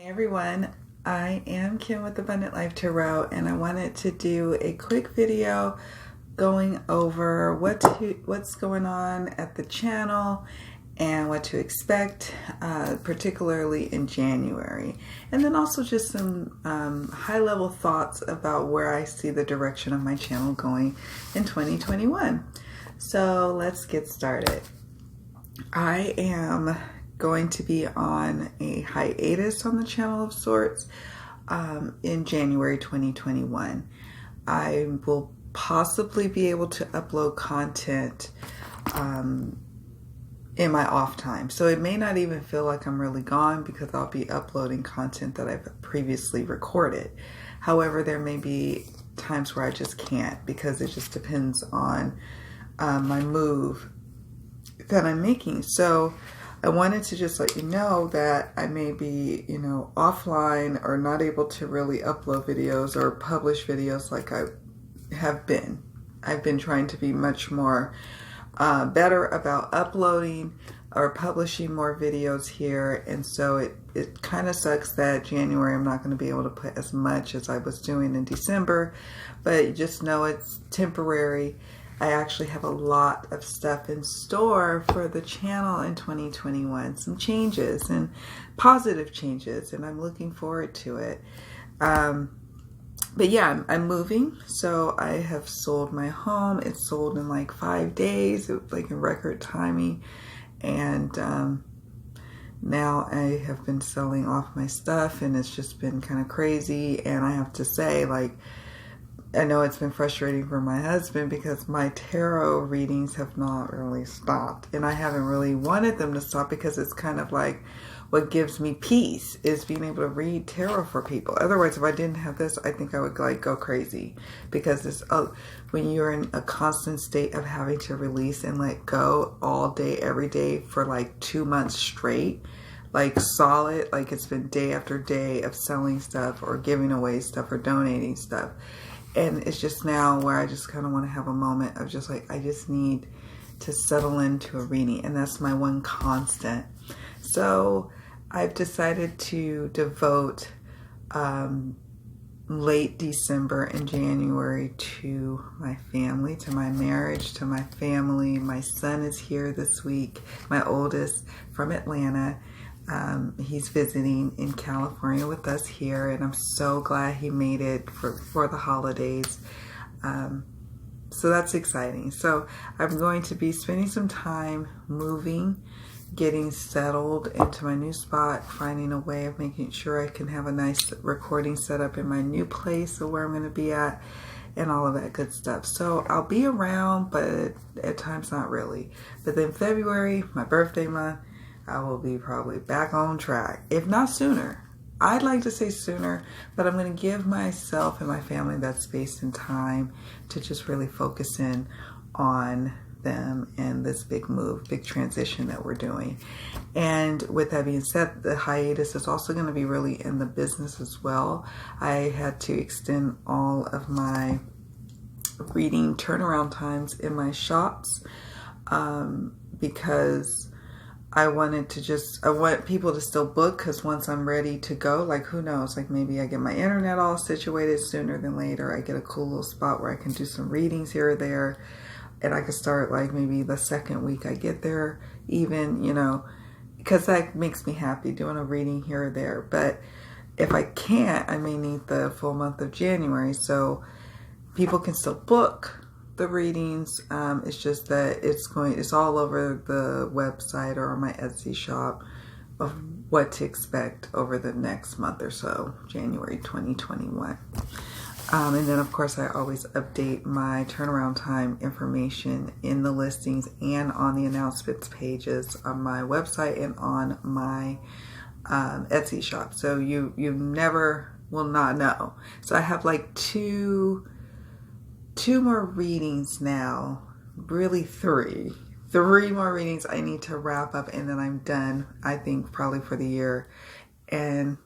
Hey everyone, I am Kim with Abundant Life Tarot, and I wanted to do a quick video going over what's going on at the channel and what to expect, particularly in January. And then also just some high-level thoughts about where I see the direction of my channel going in 2021. So let's get started. I am going to be on a hiatus on the channel of sorts in January 2021. I will possibly be able to upload content in my off time. So it may not even feel like I'm really gone because I'll be uploading content that I've previously recorded. However, there may be times where I just can't because it just depends on my move that I'm making. So I wanted to just let you know that I may be, offline or not able to really upload videos or publish videos like I have been. I've been trying to be much more better about uploading or publishing more videos here. And so it kind of sucks that January I'm not going to be able to put as much as I was doing in December, but just know it's temporary. I actually have a lot of stuff in store for the channel in 2021, some changes and positive changes, and I'm looking forward to it. But yeah, I'm moving, so I have sold my home. It's sold in like 5 days, it was like in record timing, and now I have been selling off my stuff, and it's just been kind of crazy. And I have to say, I know it's been frustrating for my husband because my tarot readings have not really stopped, and I haven't really wanted them to stop because it's kind of like what gives me peace is being able to read tarot for people. Otherwise, if I didn't have this, I think I would go crazy because when you're in a constant state of having to release and let go all day, every day for like 2 months straight, like solid, like it's been day after day of selling stuff or giving away stuff or donating stuff. And it's just now where I just kind of want to have a moment of just I just need to settle into a reading. And that's my one constant. So I've decided to devote late December and January to my family, to my marriage, to my family. My son is here this week, my oldest from Atlanta. He's visiting in California with us here, and I'm so glad he made it for the holidays. So that's exciting. So I'm going to be spending some time moving, getting settled into my new spot, finding a way of making sure I can have a nice recording set up in my new place of where I'm going to be at and all of that good stuff. So I'll be around, but at times not really. But then February, my birthday month, I will be probably back on track, if not sooner. I'd like to say sooner, but I'm going to give myself and my family that space and time to just really focus in on them and this big move, big transition that we're doing. And with that being said, the hiatus is also going to be really in the business as well. I had to extend all of my reading turnaround times in my shops because I want people to still book, because once I'm ready to go, who knows, maybe I get my internet all situated sooner than later. I get a cool little spot where I can do some readings here or there, and I can start maybe the second week I get there even, because that makes me happy doing a reading here or there. But if I can't, I may need the full month of January, so people can still book the readings. It's just that it's all over the website or on my Etsy shop of what to expect over the next month or so, January 2021. And then of course I always update my turnaround time information in the listings and on the announcements pages on my website and on my Etsy shop. So you never will not know. So I have two more readings now, really three more readings I need to wrap up, and then I'm done, I think, probably for the year. And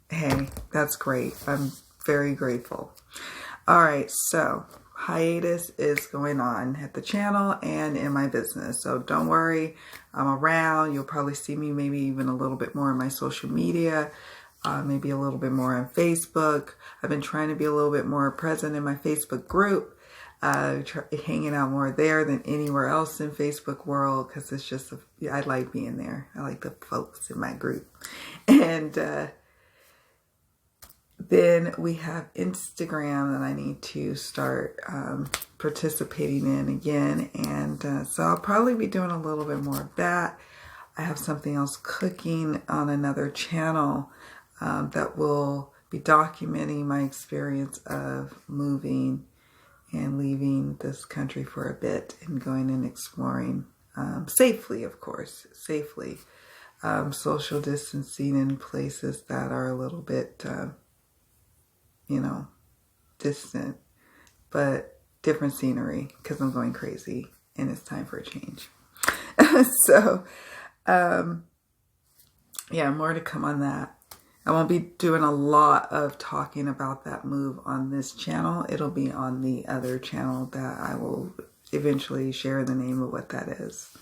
hey, that's great. I'm very grateful. All right, so hiatus is going on at the channel and in my business. So don't worry, I'm around. You'll probably see me maybe even a little bit more in my social media. maybe a little bit more on Facebook. I've been trying to be a little bit more present in my Facebook group, hanging out more there than anywhere else in Facebook world, because it's just, I like being there. I like the folks in my group. And then we have Instagram that I need to start participating in again. And so I'll probably be doing a little bit more of that. I have something else cooking on another channel that will be documenting my experience of moving and leaving this country for a bit and going and exploring safely, of course, safely, social distancing in places that are a little bit, distant, but different scenery, because I'm going crazy and it's time for a change. So, yeah, more to come on that. I won't be doing a lot of talking about that move on this channel. It'll be on the other channel that I will eventually share the name of what that is.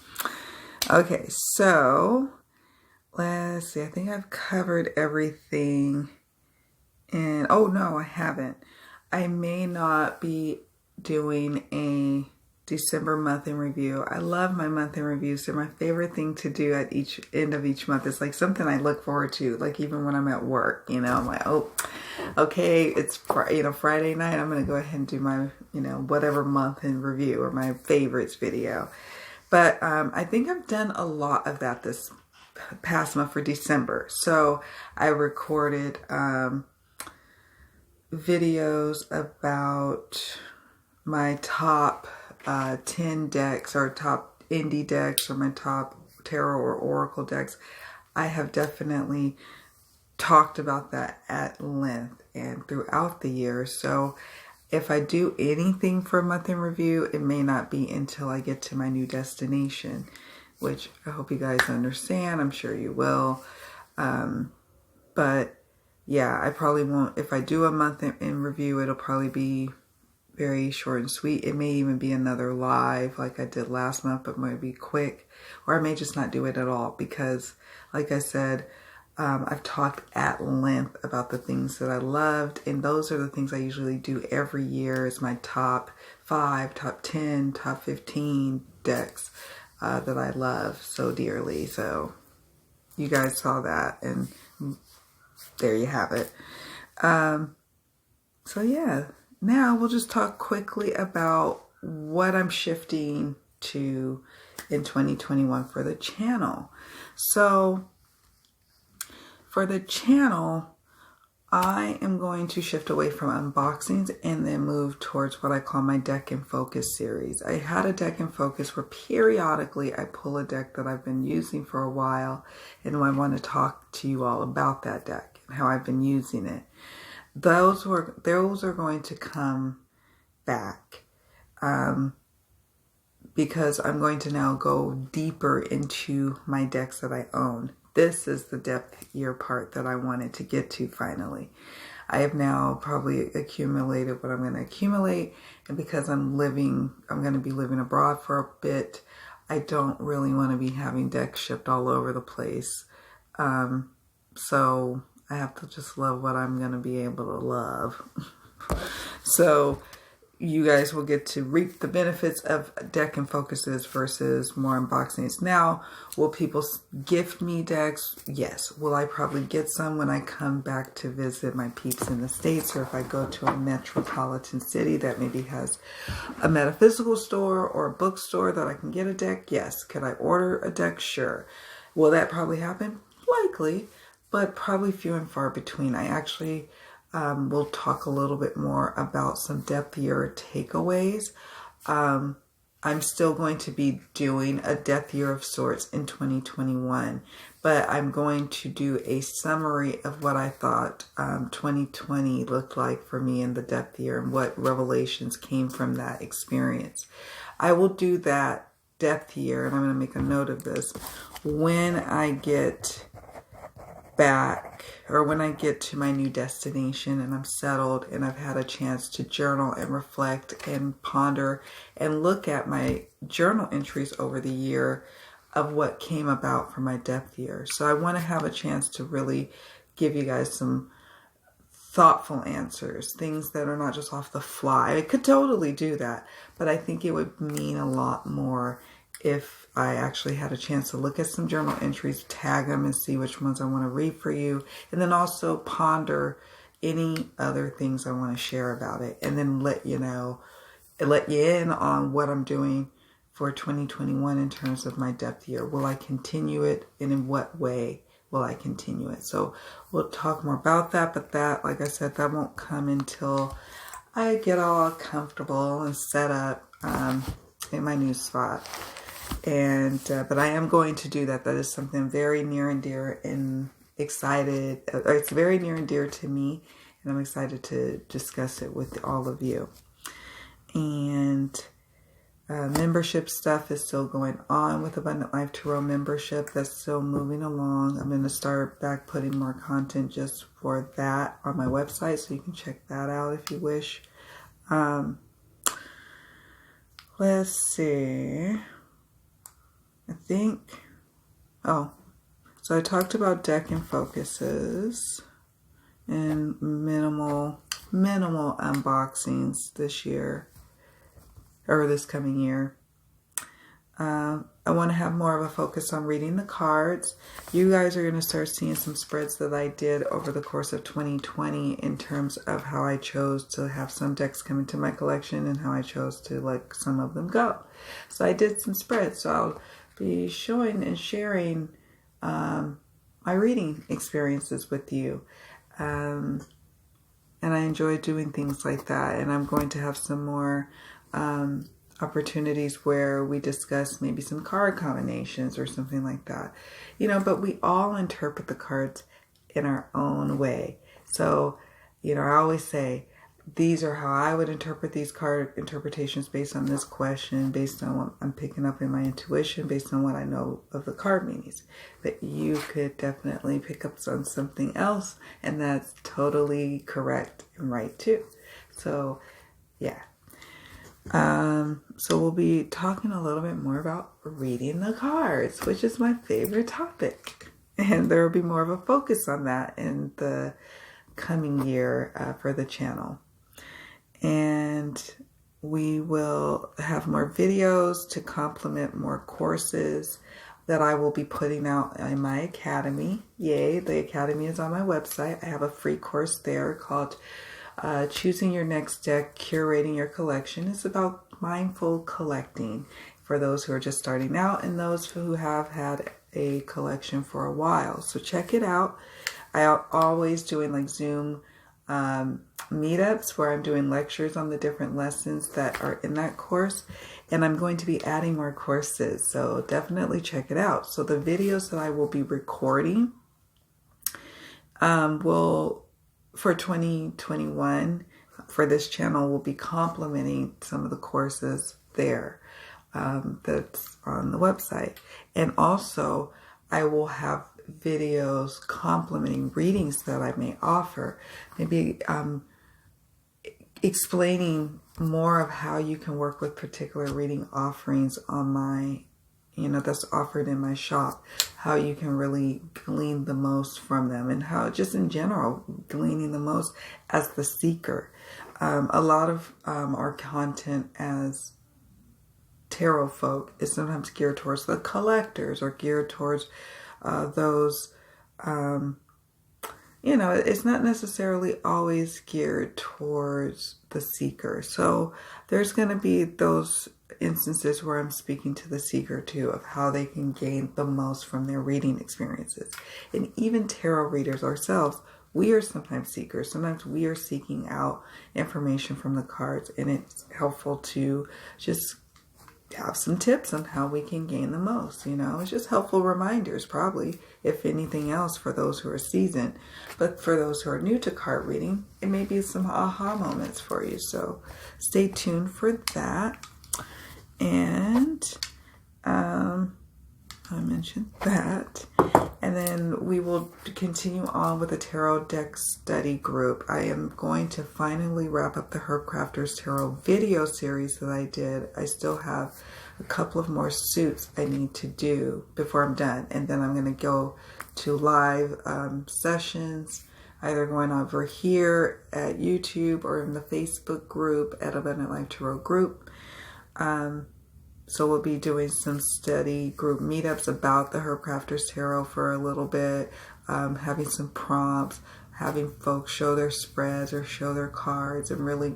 Okay, so let's see. I think I've covered everything. And oh no, I haven't. I may not be doing a December month in review. I love my month in reviews. They're my favorite thing to do at each end of each month. It's like something I look forward to, like even when I'm at work, I'm like, oh, okay, it's Friday night. I'm going to go ahead and do my, whatever month in review or my favorites video. But I think I've done a lot of that this past month for December. So I recorded videos about my top 10 decks, or top indie decks, or my top tarot or oracle decks. I have definitely talked about that at length and throughout the year. So if I do anything for a month in review, it may not be until I get to my new destination, which I hope you guys understand. I'm sure you will. But yeah, I probably won't. If I do a month in review, it'll probably be very short and sweet. It may even be another live like I did last month, but might be quick. Or I may just not do it at all because, like I said, I've talked at length about the things that I loved. And those are the things I usually do every year is my top 5, top 10, top 15 decks that I love so dearly. So you guys saw that, and there you have it. So yeah. Now we'll just talk quickly about what I'm shifting to in 2021 for the channel. So for the channel, I am going to shift away from unboxings and then move towards what I call my Deck in Focus series. I had a Deck in Focus where periodically I pull a deck that I've been using for a while, and I want to talk to you all about that deck and how I've been using it. Those are going to come back because I'm going to now go deeper into my decks that I own. This is the depth year part that I wanted to get to finally. I have now probably accumulated what I'm going to accumulate, and because I'm going to be living abroad for a bit, I don't really want to be having decks shipped all over the place. So I have to just love what I'm going to be able to love. So you guys will get to reap the benefits of Deck in Focuses versus more unboxings. Now, will people gift me decks? Yes. Will I probably get some when I come back to visit my peeps in the States, or if I go to a metropolitan city that maybe has a metaphysical store or a bookstore that I can get a deck? Yes. Could I order a deck? Sure. Will that probably happen? Likely, but probably few and far between. I actually will talk a little bit more about some depth year takeaways. I'm still going to be doing a depth year of sorts in 2021, but I'm going to do a summary of what I thought 2020 looked like for me in the depth year and what revelations came from that experience. I will do that depth year, and I'm going to make a note of this, when I get back, or when I get to my new destination and I'm settled and I've had a chance to journal and reflect and ponder and look at my journal entries over the year of what came about from my depth year. So I want to have a chance to really give you guys some thoughtful answers, things that are not just off the fly. I could totally do that, but I think it would mean a lot more if I actually had a chance to look at some journal entries, tag them, and see which ones I want to read for you, and then also ponder any other things I want to share about it, and then let you in on what I'm doing for 2021 in terms of my depth year. Will I continue it, and in what way will I continue it? So we'll talk more about that, but that, like I said, that won't come until I get all comfortable and set up in my new spot. And but I am going to do that. That is something very near and dear and excited. It's very near and dear to me, and I'm excited to discuss it with all of you. And membership stuff is still going on with Abundant Life Tarot membership. That's still moving along. I'm going to start back putting more content just for that on my website, so you can check that out if you wish. Let's see. So I talked about deck and focuses and minimal unboxings this year, or this coming year. I want to have more of a focus on reading the cards. You guys are going to start seeing some spreads that I did over the course of 2020 in terms of how I chose to have some decks come into my collection and how I chose to let some of them go. So I did some spreads. So I'll be showing and sharing my reading experiences with you. And I enjoy doing things like that. And I'm going to have some more opportunities where we discuss maybe some card combinations or something like that. But we all interpret the cards in our own way. So, I always say, these are how I would interpret these card interpretations based on this question, based on what I'm picking up in my intuition, based on what I know of the card meanings. But you could definitely pick up on something else, and that's totally correct and right too. So, yeah. So we'll be talking a little bit more about reading the cards, which is my favorite topic. And there will be more of a focus on that in the coming year for the channel. And we will have more videos to complement more courses that I will be putting out in my academy. Yay, the academy is on my website. I have a free course there called Choosing Your Next Deck, Curating Your Collection. It's about mindful collecting for those who are just starting out and those who have had a collection for a while. So check it out. I'm always doing like Zoom meetups where I'm doing lectures on the different lessons that are in that course, and I'm going to be adding more courses, so definitely check it out. So the videos that I will be recording for 2021 for this channel will be complementing some of the courses there that's on the website. And also I will have videos complementing readings that I may offer, maybe explaining more of how you can work with particular reading offerings on my, that's offered in my shop, how you can really glean the most from them, and how just in general gleaning the most as the seeker. A lot of our content as tarot folk is sometimes geared towards the collectors or geared towards those, it's not necessarily always geared towards the seeker. So there's going to be those instances where I'm speaking to the seeker too, of how they can gain the most from their reading experiences. And even tarot readers ourselves, we are sometimes seekers. Sometimes we are seeking out information from the cards, and it's helpful to just have some tips on how we can gain the most. It's just helpful reminders, probably, if anything else, for those who are seasoned. But for those who are new to card reading, it may be some aha moments for you. So stay tuned for that. And I mentioned that. And then we will continue on with the tarot deck study group. I am going to finally wrap up the Herb Crafters Tarot video series that I did. I still have a couple of more suits I need to do before I'm done. And then I'm going to go to live sessions, either going over here at YouTube or in the Facebook group at Abundant Life Tarot Group. So we'll be doing some steady group meetups about the Herb Crafters Tarot for a little bit, having some prompts, having folks show their spreads or show their cards, and really,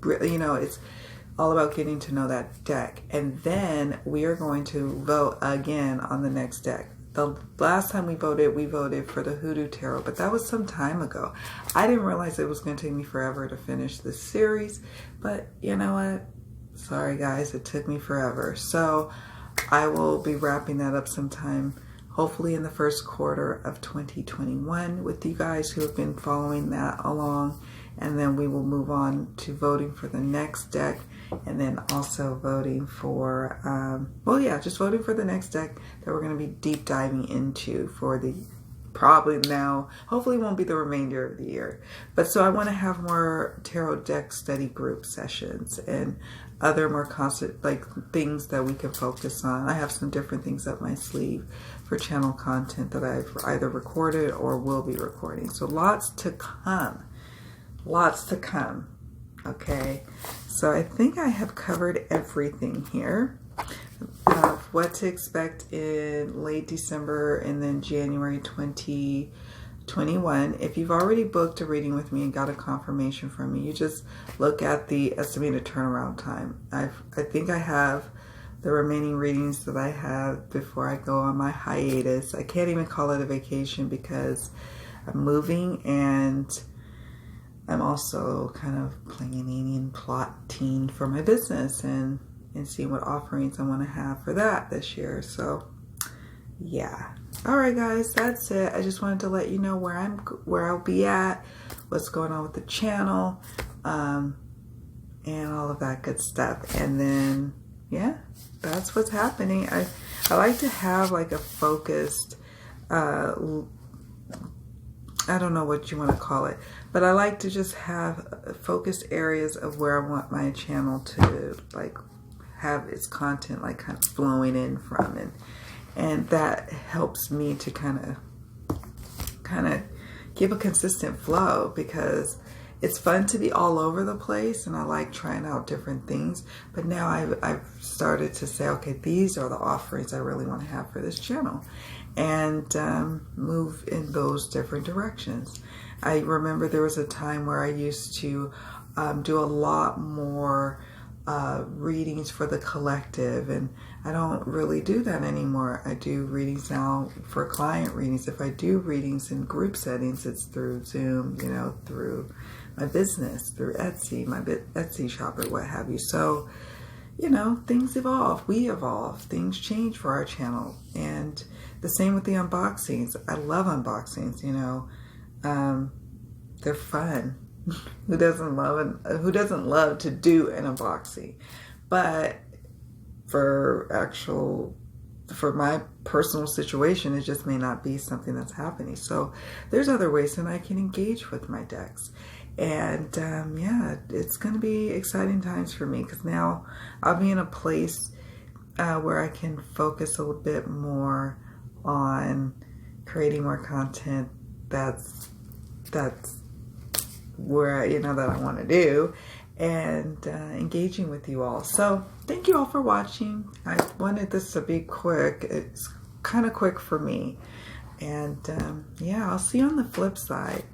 it's all about getting to know that deck. And then we are going to vote again on the next deck. The last time we voted for the Hoodoo Tarot, but that was some time ago. I didn't realize it was going to take me forever to finish this series, but you know what? Sorry guys, it took me forever. So I will be wrapping that up sometime, hopefully in the first quarter of 2021 with you guys who have been following that along. And then we will move on to voting for the next deck, and then also voting for, just voting for the next deck that we're going to be deep diving into for the hopefully won't be the remainder of the year. But so I want to have more tarot deck study group sessions and other more constant things that we can focus on. I have some different things up my sleeve for channel content that I've either recorded or will be recording. So lots to come. Lots to come. Okay. So I think I have covered everything here. What to expect in late December and then January 2021. If you've already booked a reading with me and got a confirmation from me, you just look at the estimated turnaround time. I think I have the remaining readings that I have before I go on my hiatus. I can't even call it a vacation because I'm moving, and I'm also kind of planning and plotting for my business and seeing what offerings I want to have for that this year. So yeah. All right, guys, that's it. I just wanted to let you know where I'll be at, what's going on with the channel, and all of that good stuff. And then, yeah, that's what's happening. I like to have like a focused, I don't know what you want to call it, but I like to just have focused areas of where I want my channel to have its content kind of flowing in from, and that helps me to kind of give a consistent flow, because it's fun to be all over the place and I like trying out different things. But now I've started to say, okay, these are the offerings I really want to have for this channel, and move in those different directions. I remember there was a time where I used to do a lot more readings for the collective, and I don't really do that anymore. I do readings now for client readings. If I do readings in group settings, it's through Zoom, through my business, through Etsy, my Etsy shop, or what have you. So, things evolve. We evolve. Things change for our channel. And the same with the unboxings. I love unboxings, they're fun. Who doesn't love to do an unboxing? But for my personal situation, it just may not be something that's happening. So there's other ways that I can engage with my decks. And yeah, it's going to be exciting times for me, because now I'll be in a place where I can focus a little bit more on creating more content that's where that I want to do, and engaging with you all. So thank you all for watching. I wanted this to be quick. It's kind of quick for me, and yeah, I'll see you on the flip side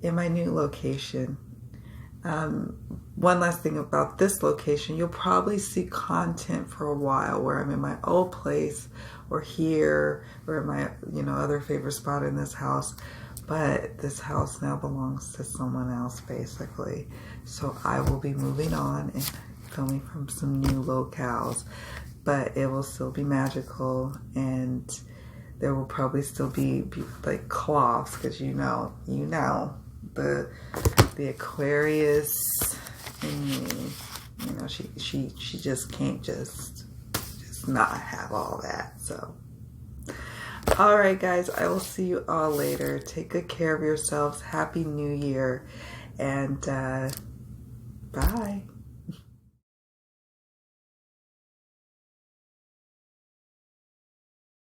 in my new location. One last thing about this location, you'll probably see content for a while where I'm in my old place, or here, or my other favorite spot in this house. But this house now belongs to someone else, basically. So I will be moving on and filming from some new locales. But it will still be magical, and there will probably still be cloths, because the Aquarius in me, she just can't just not have all that. So all right, guys, I will see you all later. Take good care of yourselves. Happy New Year, and bye.